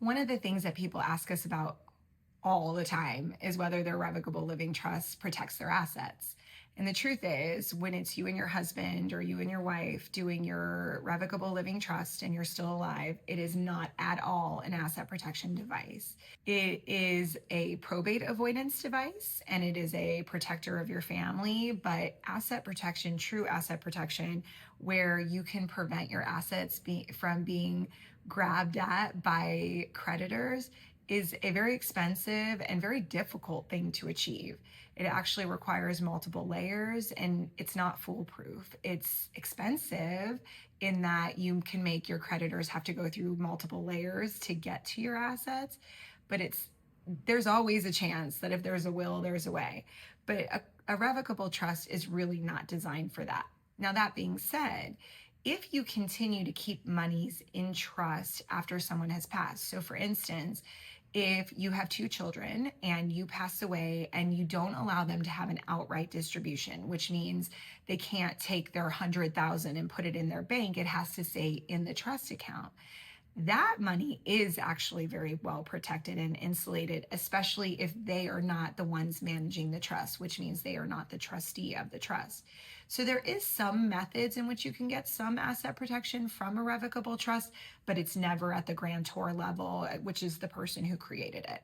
One of the things that people ask us about all the time is whether their revocable living trust protects their assets. And the truth is, when it's you and your husband or you and your wife doing your revocable living trust and you're still alive, it is not at all an asset protection device. It is a probate avoidance device and it is a protector of your family, but asset protection, true asset protection, where you can prevent your assets from being grabbed at by creditors, is a very expensive and very difficult thing to achieve. It actually requires multiple layers and it's not foolproof. It's expensive in that you can make your creditors have to go through multiple layers to get to your assets, but there's always a chance that if there's a will, there's a way. But a revocable trust is really not designed for that. Now, that being said, if you continue to keep monies in trust after someone has passed, so for instance, if you have two children and you pass away and you don't allow them to have an outright distribution, which means they can't take their 100,000 and put it in their bank, it has to stay in the trust account. That money is actually very well protected and insulated, especially if they are not the ones managing the trust, which means they are not the trustee of the trust. So there is some methods in which you can get some asset protection from a revocable trust, but it's never at the grantor level, which is the person who created it.